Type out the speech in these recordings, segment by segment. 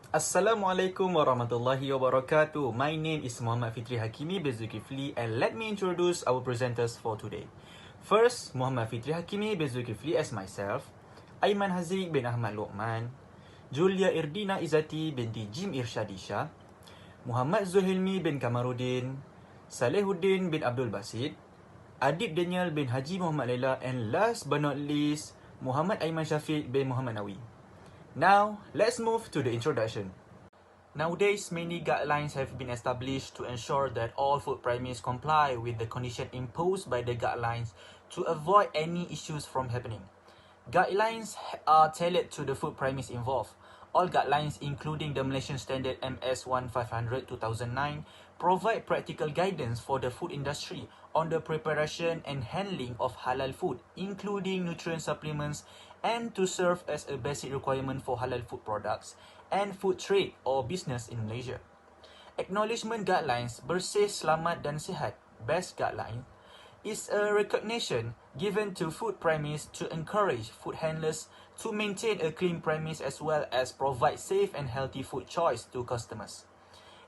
Assalamualaikum warahmatullahi wabarakatuh. My name is Muhammad Fitri Hakimi bin Zulkifli, and let me introduce our presenters for today. First, Muhammad Fitri Hakimi bin Zulkifli as myself, Aiman Haziq bin Ahmad Luqman, Julia Irdina Izzati binti Jim Irshadisha, Muhammad Zulhilmi bin Kamaruddin, Salehuddin bin Abdul Basit, Adib Daniel bin Haji Muhammad Laila, and last but not least, Muhammad Aiman Syafiq bin Muhammad Nawi. Now, let's move to the introduction. Nowadays, many guidelines have been established to ensure that all food premises comply with the condition imposed by the guidelines to avoid any issues from happening. Guidelines are tailored to the food premise involved. All guidelines, including the Malaysian Standard MS-1500-2009, provide practical guidance for the food industry on the preparation and handling of halal food, including nutrient supplements, and to serve as a basic requirement for halal food products and food trade or business in Malaysia. Acknowledgement Guidelines Bersih, Selamat dan Sihat (BEST) guideline is a recognition given to food premise to encourage food handlers to maintain a clean premise as well as provide safe and healthy food choice to customers.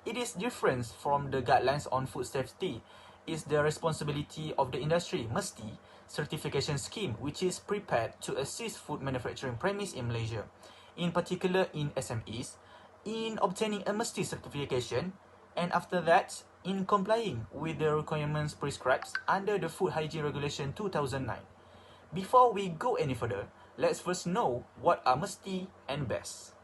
It is different from the guidelines on food safety. Is the responsibility of the industry Mesti certification scheme, which is prepared to assist food manufacturing premise in Malaysia, in particular in SMEs, in obtaining a Mesti certification, and after that, in complying with the requirements prescribed under the Food Hygiene Regulation 2009. Before we go any further, let's first know what are Mesti and BEST.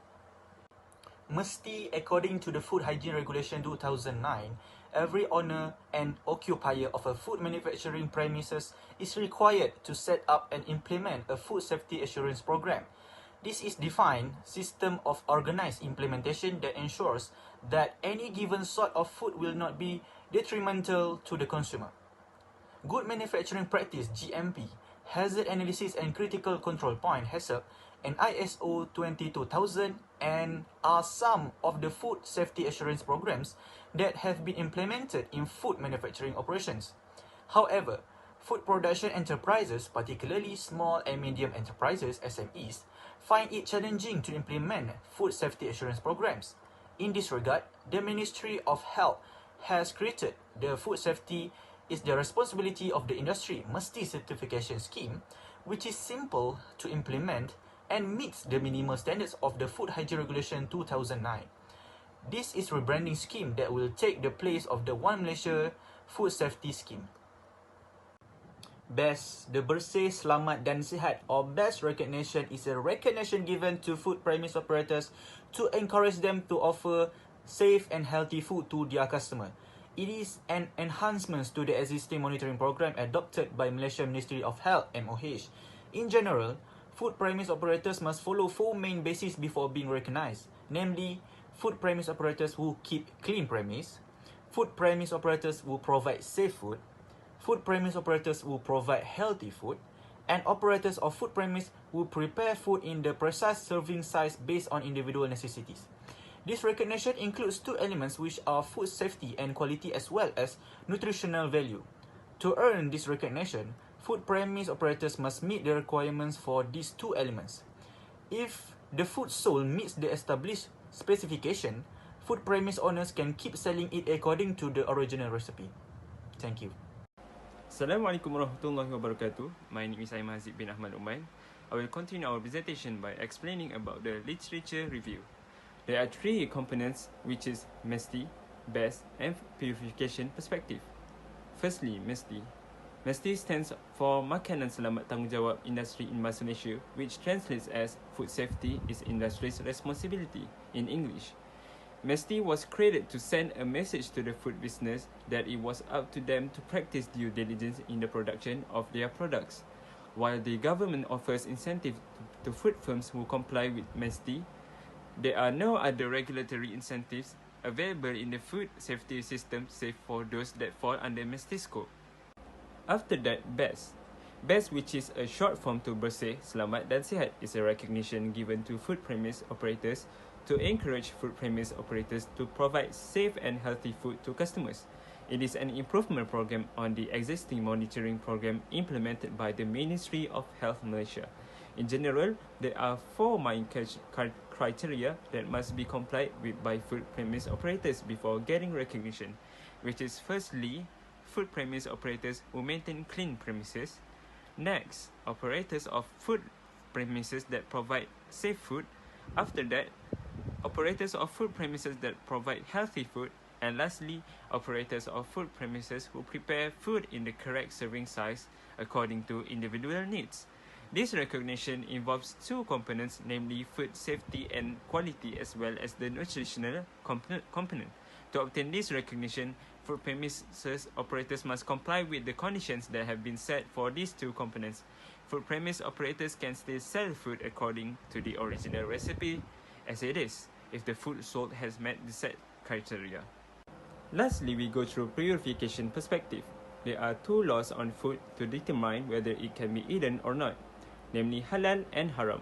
Mesti, according to the Food Hygiene Regulation 2009, every owner and occupier of a food manufacturing premises is required to set up and implement a food safety assurance program. This is defined system of organized implementation that ensures that any given sort of food will not be detrimental to the consumer. Good Manufacturing Practice (GMP), Hazard Analysis and Critical Control Point (HACCP), and ISO 22000 and are some of the food safety assurance programs that have been implemented in food manufacturing operations. However, food production enterprises, particularly small and medium enterprises (SMEs), find it challenging to implement food safety assurance programs. In this regard, the Ministry of Health has created the Food Safety is the Responsibility of the Industry Mesti certification scheme, which is simple to implement and meets the minimal standards of the Food Hygiene Regulation 2009. This is a rebranding scheme that will take the place of the One Malaysia Food Safety Scheme. BEST, the Bersih, Selamat dan Sihat or BEST recognition is a recognition given to food premise operators to encourage them to offer safe and healthy food to their customer. It is an enhancement to the existing monitoring program adopted by Malaysian Ministry of Health (MOH). In general, food premise operators must follow four main bases before being recognized, namely, food premise operators who keep clean premise, food premise operators who provide safe food premise operators who provide healthy food, and operators of food premise who prepare food in the precise serving size based on individual necessities. This recognition includes two elements which are food safety and quality as well as nutritional value. To earn this recognition, food premise operators must meet the requirements for these two elements. If the food sold meets the established specification, food premise owners can keep selling it according to the original recipe. Thank you. Assalamualaikum warahmatullahi wabarakatuh. My name is Aiman Haziq bin Ahmad Luqman. I will continue our presentation by explaining about the literature review. There are three components, which is Mesti, BEST, and purification perspective. Firstly, Mesti. Mesti stands for Makanan Selamat Tanggungjawab Industri in Bahasa Malaysia, which translates as Food Safety is Industry's Responsibility in English. Mesti was created to send a message to the food business that it was up to them to practice due diligence in the production of their products. While the government offers incentive to food firms who comply with Mesti, there are no other regulatory incentives available in the food safety system save for those that fall under Mesti scope. After that, BEST. BEST, which is a short form to Bersih, Selamat dan Sihat, is a recognition given to food premise operators to encourage food premise operators to provide safe and healthy food to customers. It is an improvement program on the existing monitoring program implemented by the Ministry of Health Malaysia. In general, there are four main criteria that must be complied with by food premise operators before getting recognition, which is firstly, food premise operators who maintain clean premises. Next, operators of food premises that provide safe food. After that, operators of food premises that provide healthy food. And lastly, operators of food premises who prepare food in the correct serving size according to individual needs. This recognition involves two components, namely food safety and quality, as well as the nutritional component. To obtain this recognition, food premises operators must comply with the conditions that have been set for these two components. Food premise operators can still sell food according to the original recipe as it is, if the food sold has met the set criteria. Lastly, we go through purification perspective. There are two laws on food to determine whether it can be eaten or not, namely halal and haram.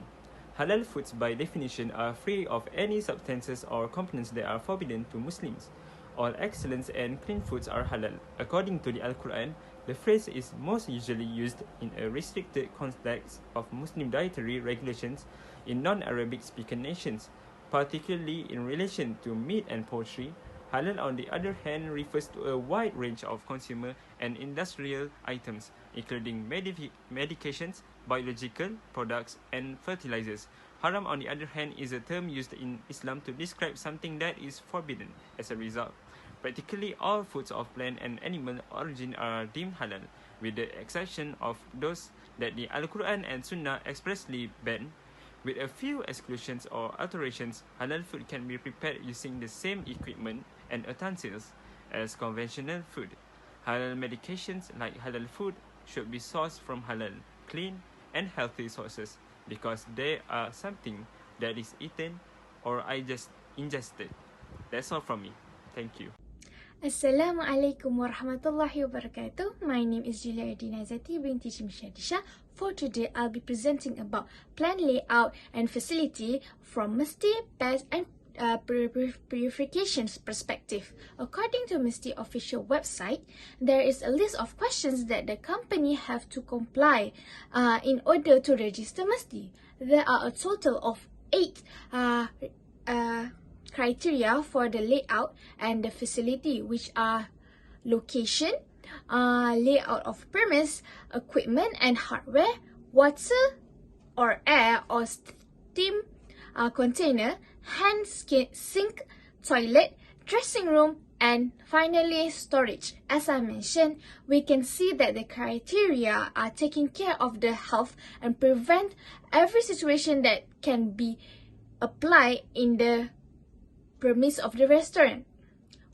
Halal foods by definition are free of any substances or components that are forbidden to Muslims. All excellent and clean foods are halal. According to the Al-Quran, the phrase is most usually used in a restricted context of Muslim dietary regulations in non-Arabic speaking nations, particularly in relation to meat and poultry. Halal, on the other hand, refers to a wide range of consumer and industrial items, including medications, biological products, and fertilizers. Haram, on the other hand, is a term used in Islam to describe something that is forbidden. As a result, practically all foods of plant and animal origin are deemed halal, with the exception of those that the Al-Quran and Sunnah expressly ban. With a few exclusions or alterations, halal food can be prepared using the same equipment and utensils as conventional food. Halal medications like halal food should be sourced from halal, clean, and healthy sources because they are something that is eaten or ingested. That's all from me. Thank you. Assalamualaikum warahmatullahi wabarakatuh. My name is Julia Dinazati binti Shimshadisha. For today, I'll be presenting about plan layout and facility from Mesti, Pest and purifications perspective. According to Mesti official website, there is a list of questions that the company have to comply in order to register Mesti. There are a total of 8 criteria for the layout and the facility, which are location, layout of premise, equipment and hardware, water or air or steam container, sink, toilet, dressing room, and finally storage. As I mentioned, we can see that the criteria are taking care of the health and prevent every situation that can be applied in the premise of the restaurant.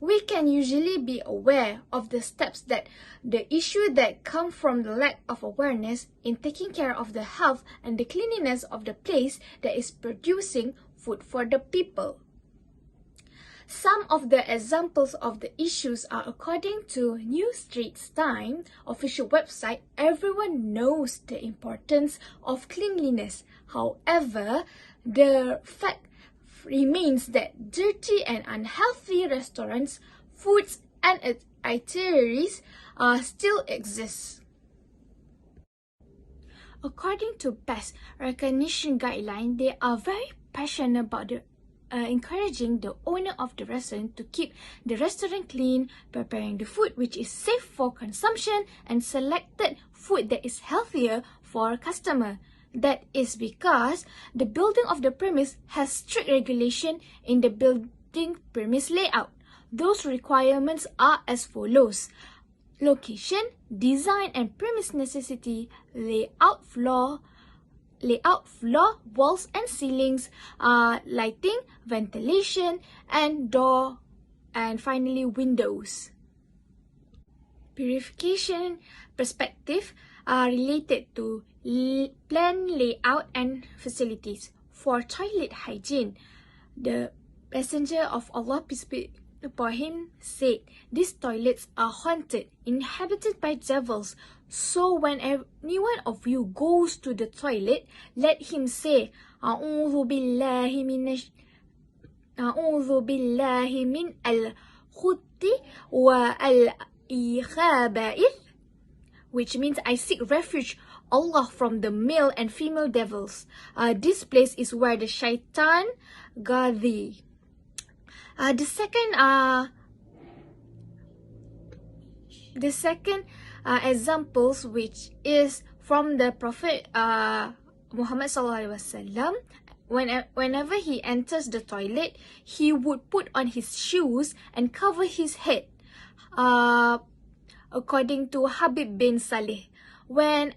We can usually be aware of the steps that the issue that come from the lack of awareness in taking care of the health and the cleanliness of the place that is producing food for the people. Some of the examples of the issues are according to New Straits Times official website. Everyone knows the importance of cleanliness. However, the fact remains that dirty and unhealthy restaurants, foods and eateries still exist. According to Pest Recognition Guideline, they are very passionate about encouraging the owner of the restaurant to keep the restaurant clean, preparing the food which is safe for consumption, and selected food that is healthier for customer. That is because the building of the premise has strict regulation in the building premise layout. Those requirements are as follows: location, design and premise necessity, layout floor, walls and ceilings, lighting, ventilation, and door, and finally windows. Purification perspective are related to plan layout and facilities. For toilet hygiene, the Messenger of Allah, peace be upon him, said, "These toilets are haunted, inhabited by devils. So when any one of you goes to the toilet, let him say, A'udhu billahi min al-khutti wa al-khaba'ith," which means I seek refuge Allah from the male and female devils. This place is where the shaitan gather. The second examples, which is from the Prophet Muhammad sallallahu alaihi wasallam. Whenever he enters the toilet, he would put on his shoes and cover his head. According to Habib bin Saleh, when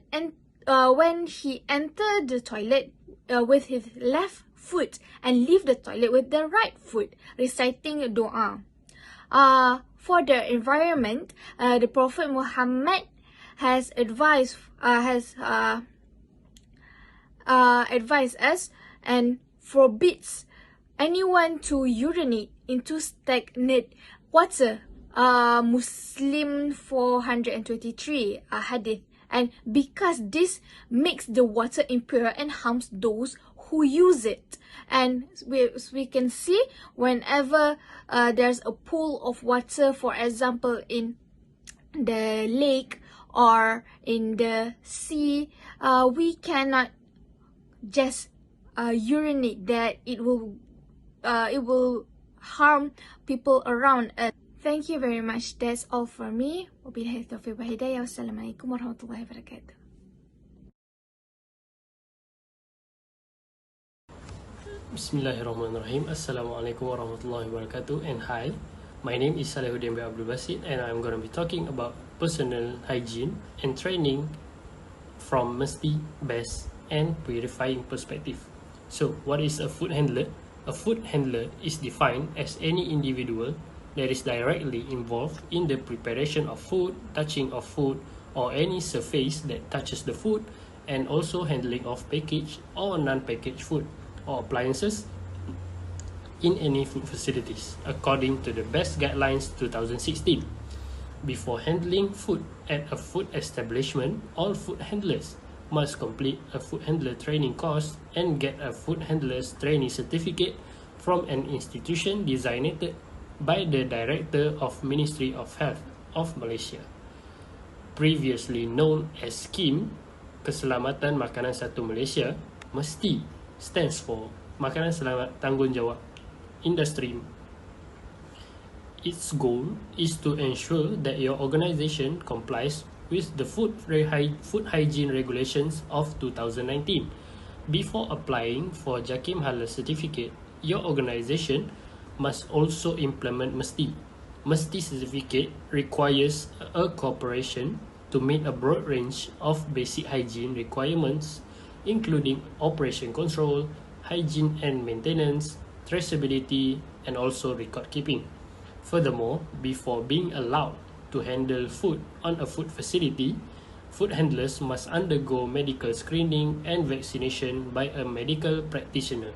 he entered the toilet with his left foot and leave the toilet with the right foot, reciting dua. For the environment, the Prophet Muhammad has advised us and forbids anyone to urinate into stagnant water. Muslim 423 hadith. And because this makes the water impure and harms those who use it. And we can see whenever there's a pool of water, for example in the lake or in the sea, we cannot just urinate that. It will harm people around us. Thank you very much. That's all for me. Wabillahi taufiq wal hidayah. Wassalamualaikum warahmatullahi wabarakatuh. Bismillahirrahmanirrahim. Assalamualaikum warahmatullahi wabarakatuh. And hi, my name is Salehuddin bin Abdul Basit, and I'm going to be talking about personal hygiene and training from mesti, best, and purifying perspective. So, what is a food handler? A food handler is defined as any individual that is directly involved in the preparation of food, touching of food, or any surface that touches the food, and also handling of packaged or non-packaged food or appliances in any food facilities, according to the Best Guidelines 2016. Before handling food at a food establishment, all food handlers must complete a food handler training course and get a food handler's training certificate from an institution designated by the Director of Ministry of Health of Malaysia, previously known as SKIM, Keselamatan Makanan Satu Malaysia. Mesti stands for Makanan Selamat Tanggungjawab Industri. Its goal is to ensure that your organisation complies with the food hygiene regulations of 2019. Before applying for JAKIM Halal certificate, your organisation must also implement Mesti. Mesti certificate requires a corporation to meet a broad range of basic hygiene requirements, including operation control, hygiene and maintenance, traceability, and also record keeping. Furthermore, before being allowed to handle food on a food facility, food handlers must undergo medical screening and vaccination by a medical practitioner.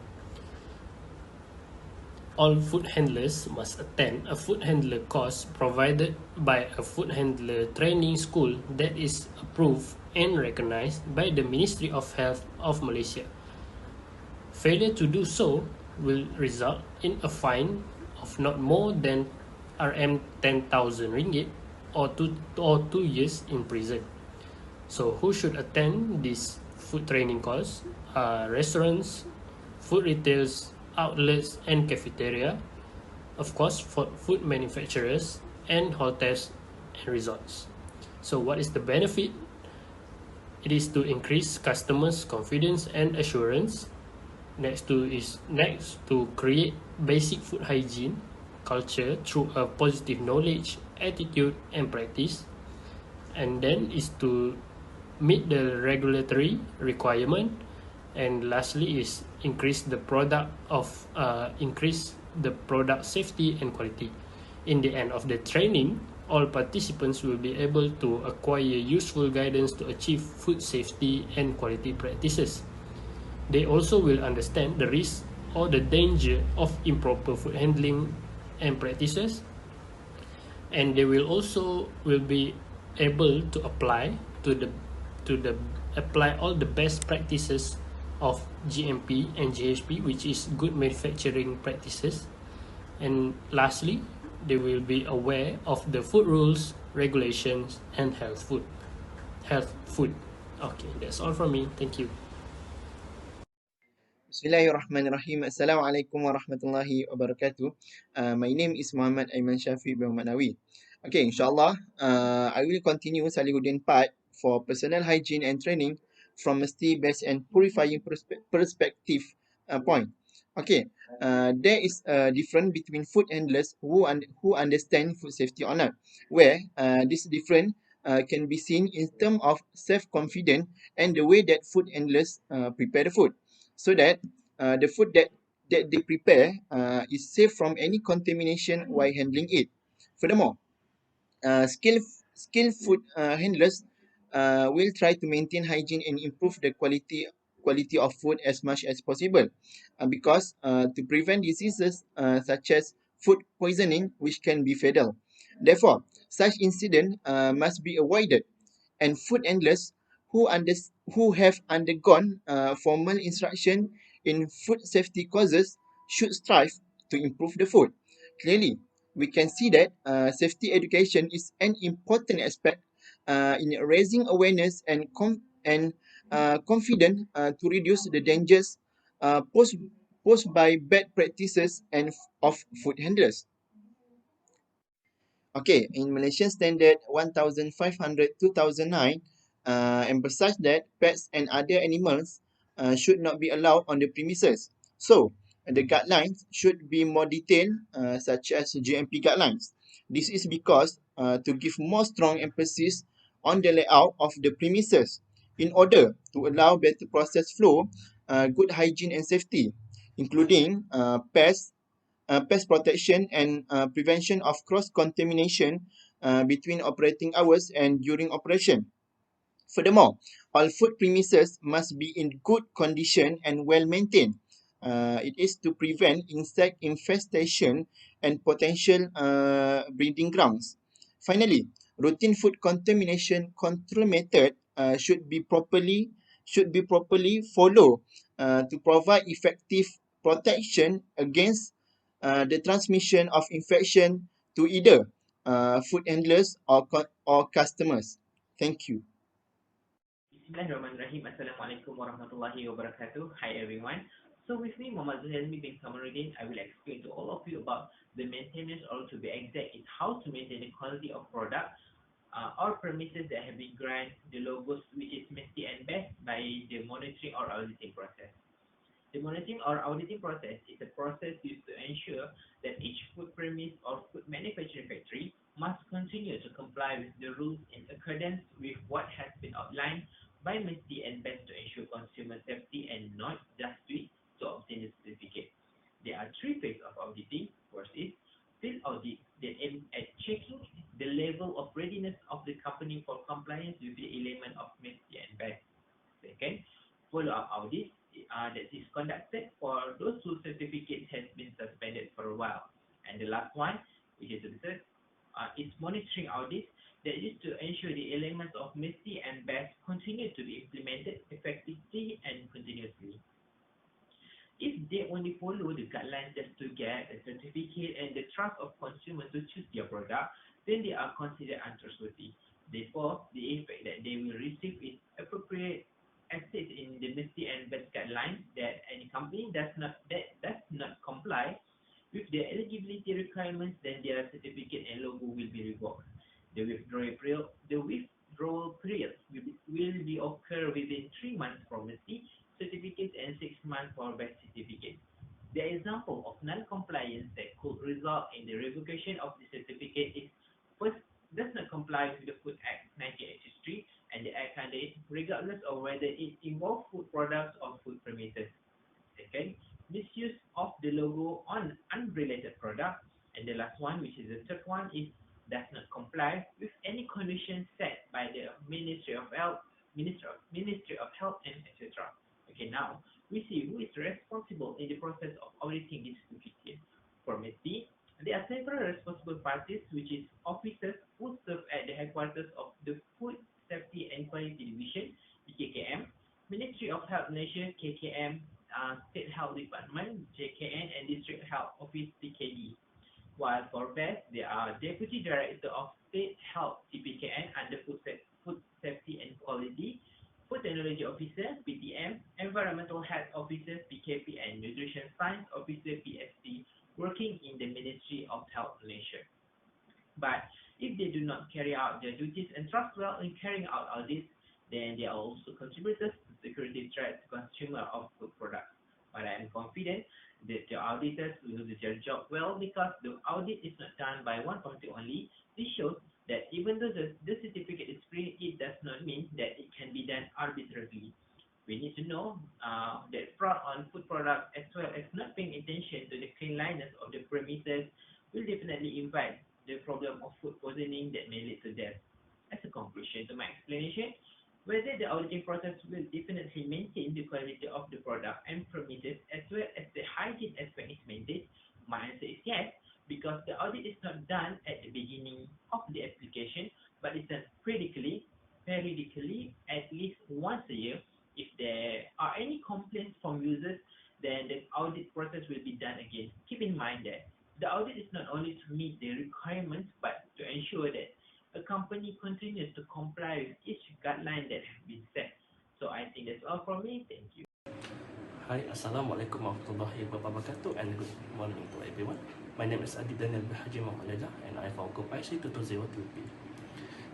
All food handlers must attend a food handler course provided by a food handler training school that is approved and recognized by the Ministry of Health of Malaysia. Failure to do so will result in a fine of not more than Rm10,000 ringgit or 2 years in prison. So who should attend this food training course? Restaurants, food retailers, outlets and cafeteria, of course for food manufacturers, and hotels and resorts. So what is the benefit? It is to increase customers' confidence and assurance. Next to create basic food hygiene culture through a positive knowledge, attitude and practice. And then is to meet the regulatory requirement. And lastly is increase the product safety and quality. In the end of the training, all participants will be able to acquire useful guidance to achieve food safety and quality practices. They also will understand the risk or the danger of improper food handling and practices, and they will be able to apply all the best practices of GMP and GHP, which is good manufacturing practices. And lastly, they will be aware of the food rules, regulations, and health food. Okay, that's all from me. Thank you. Bismillahirrahmanirrahim. Assalamualaikum warahmatullahi wabarakatuh. My name is Muhammad Aiman Shafiq bin Muhammad Nawi. Okay, insyaAllah, I will continue Salihuddin part for personal hygiene and training from Mesti Best and Purifying perspective point. Okay, there is a difference between food handlers who understand food safety or not, where this difference can be seen in terms of self-confidence and the way that food handlers prepare the food, so that the food that they prepare is safe from any contamination while handling it. Furthermore, skilled food handlers will try to maintain hygiene and improve the quality of food as much as possible, because to prevent diseases such as food poisoning, which can be fatal. Therefore, such incident must be avoided, and food handlers who have undergone formal instruction in food safety courses should strive to improve the food. Clearly, we can see that safety education is an important aspect in raising awareness and confidence to reduce the dangers posed by bad practices of food handlers. Okay, in Malaysian Standard 1500/2009, emphasize that pets and other animals should not be allowed on the premises. So, the guidelines should be more detailed, such as GMP guidelines. This is because to give more strong emphasis on the layout of the premises in order to allow better process flow, good hygiene and safety, including pest protection and prevention of cross-contamination between operating hours and during operation. Furthermore, all food premises must be in good condition and well maintained. It is to prevent insect infestation and potential breeding grounds. Finally, routine food contamination control method should be properly followed to provide effective protection against the transmission of infection to either food handlers or customers. Thank you. Bismillahirrahmanirrahim. Assalamualaikum warahmatullahi wabarakatuh. Hi everyone. So with me, Muhammad Zuhelmi bin Kamaruddin, I will explain to all of you about the maintenance, or to be exact, is how to maintain the quality of product or premises that have been granted the logos which is Mesti and Best by the monitoring or auditing process. The monitoring or auditing process is a process used to ensure that each food premise or food manufacturing factory must continue to comply with the rules in accordance with what has been outlined by Mesti and Best to ensure consumer safety, and not just do it to obtain a certificate. There are three phases of auditing. First is field audit that aim at checking the level of readiness of the company for compliance with the element of Mesti and Best. Second, follow-up audit that is conducted for those whose certificate has been suspended for a while. And the last one, which is the third, is monitoring audit that is to ensure the elements of Mesti and Best continue to be implemented effectively and continuously. If they only follow the guidelines just to get a certificate and the trust of consumers to choose their product, then they are considered untrustworthy. Therefore, the effect that they will receive is appropriate as stated in the Mesti and Best guidelines, that any company does not comply with the eligibility requirements, then their certificate and logo will be revoked. The withdrawal period will be occur within 3 months for Mesti certificates and 6 months for Best certificates. The example of non-compliance that could result in the revocation of the certificate is: first, does not comply with the Food Act 1983 and the Act under it, regardless of whether it involves food products or food premises. Second, misuse of the logo on unrelated products. And the last one, which is the third one, is does not comply with any conditions set by the Ministry of Health, and etc. Okay, now we see who is responsible in the process of auditing this certificate. For Mesti, there are several responsible parties, which is officers who serve at the headquarters of the Food Safety and Quality Division, (KKM), Ministry of Health Malaysia, (KKM), State Health Department, (JKN), and District Health Office, (DKD). While for Best, they are Deputy Director of State Health, (DPKN), under Food Safety and Quality, Food Technology Officer, PTM, Environmental Health Officer, PKP, and Nutrition Science Officer, PSC, working in the Ministry of Health Malaysia. But if they do not carry out their duties and trust well in carrying out audits, then they are also contributors to security threat to consumer of food products. But I am confident that the auditors will do their job well because the audit is not done by one committee only. This shows that even though the certificate is free, it does not mean that it can be done arbitrarily. We need to know that fraud on food products as well as not paying attention to the cleanliness of the premises will definitely impact the problem of food poisoning that may lead to death. As a conclusion to my explanation, whether the auditing process will definitely maintain the quality of the product and premises as well as the hygiene aspect is maintained, my answer is yes, because the audit is not done at the beginning of the application, but is done periodically, at least once a year. If there are any complaints from users, then the audit process will be done again. Keep in mind that the audit is not only to meet the requirements, but to ensure that a company continues to comply with each guideline that has been set. So I think that's all from me. Thank you. Hi, Assalamualaikum warahmatullahi wabarakatuh and good morning to everyone. My name is Adi Daniel Haji Muhammad and I am from Group IC 202p.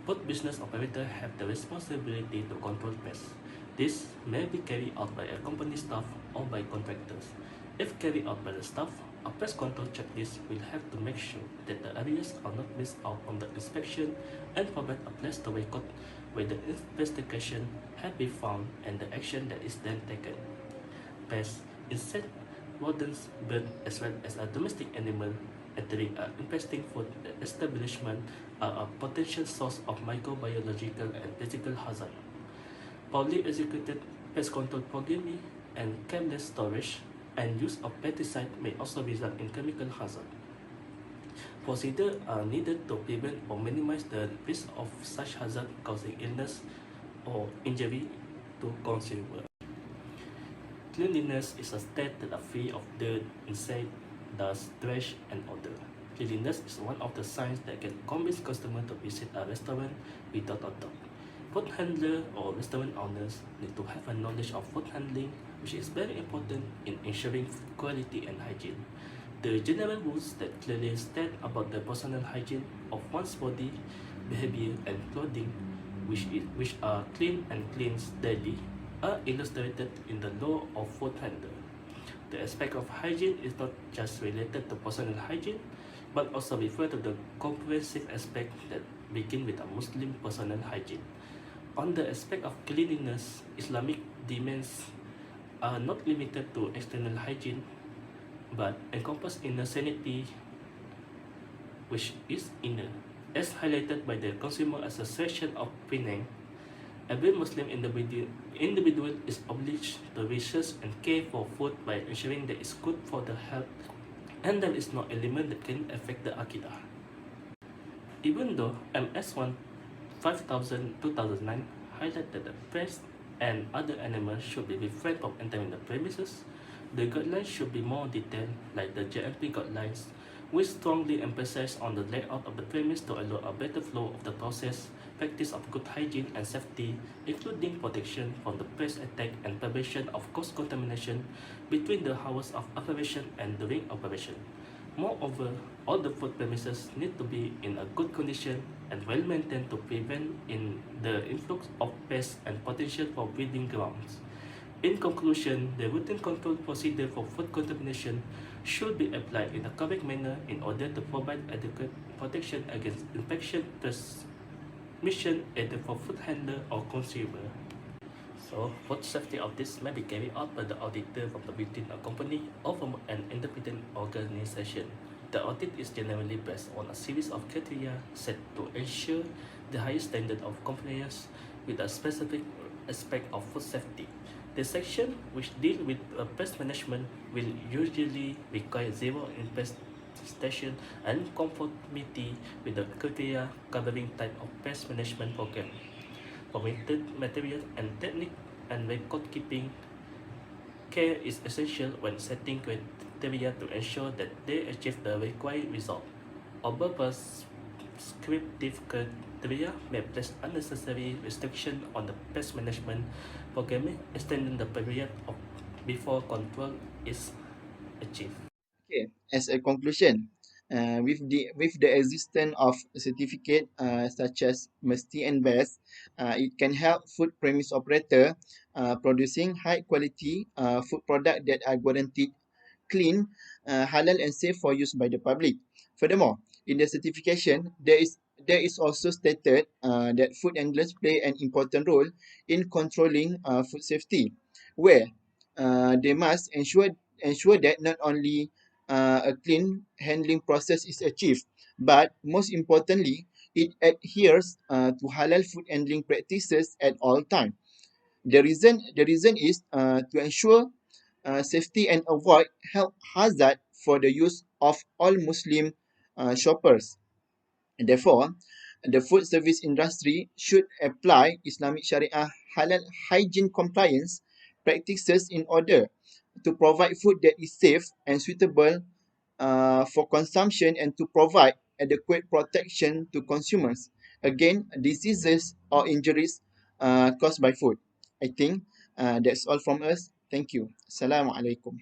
Both business operators have the responsibility to control pests. This may be carried out by a company staff or by contractors. If carried out by the staff, a pest control checklist will have to make sure that the areas are not missed out on the inspection and provide a place to record where the investigation has been found and the action that is then taken. Pests, insects, rodents, birds, as well as a domestic animal entering an infesting food establishment are a potential source of microbiological and physical hazard. Poorly executed pest control programming and careless storage and use of pesticide may also result in chemical hazard. Procedures are needed to prevent or minimize the risk of such hazard causing illness or injury to consumer. Cleanliness is a state that are free of dirt, insect, dust, trash, and odor. Cleanliness is one of the signs that can convince customers to visit a restaurant without a doubt. Food handler or restaurant owners need to have a knowledge of food handling, which is very important in ensuring food quality and hygiene. The general rules that clearly state about the personal hygiene of one's body, behavior, and clothing, which are clean and cleansed daily, are illustrated in the law of food handler. The aspect of hygiene is not just related to personal hygiene, but also refer to the comprehensive aspect that begin with a Muslim personal hygiene. On the aspect of cleanliness, Islamic demands are not limited to external hygiene, but encompass inner sanity, which is inner. As highlighted by the Consumer Association of Penang, every Muslim individual is obliged to research and care for food by ensuring that it's good for the health and there is no element that can affect the Aqidah. Even though MS1 5000-2009 highlighted that the pests and other animals should be refrained from entering the premises, the guidelines should be more detailed, like the JMP guidelines, which strongly emphasize on the layout of the premise to allow a better flow of the process, practice of good hygiene and safety, including protection from the pest attack and prevention of cross-contamination between the hours of operation and during operation. Moreover, all the food premises need to be in a good condition and well maintained to prevent the influx of pests and potential for breeding grounds. In conclusion, the routine control procedure for food contamination should be applied in a correct manner in order to provide adequate protection against infection transmission either for food handler or consumer. So, food safety audits may be carried out by the auditor from within a company or from an independent organization. The audit is generally based on a series of criteria set to ensure the highest standard of compliance with a specific aspect of food safety. The section which deal with pest management will usually require zero infestation and conformity with the criteria covering type of pest management program. For material and technique and record keeping, care is essential when setting criteria to ensure that they achieve the required result. Our purpose prescriptive criteria may place unnecessary restriction on the pest management programming, extending the period of before control is achieved. Okay, as a conclusion, with the existence of certificate such as Mesti and Best, it can help food premise operator producing high quality food product that are guaranteed clean, halal and safe for use by the public. Furthermore, in the certification, there is also stated that food handlers play an important role in controlling food safety, where they must ensure that not only a clean handling process is achieved, but most importantly, it adheres to halal food handling practices at all time. The reason is to ensure safety and avoid health hazard for the use of all Muslim shoppers. Therefore, the food service industry should apply Islamic Sharia halal hygiene compliance practices in order to provide food that is safe and suitable for consumption and to provide adequate protection to consumers against diseases or injuries caused by food. I think that's all from us. Thank you. Assalamualaikum.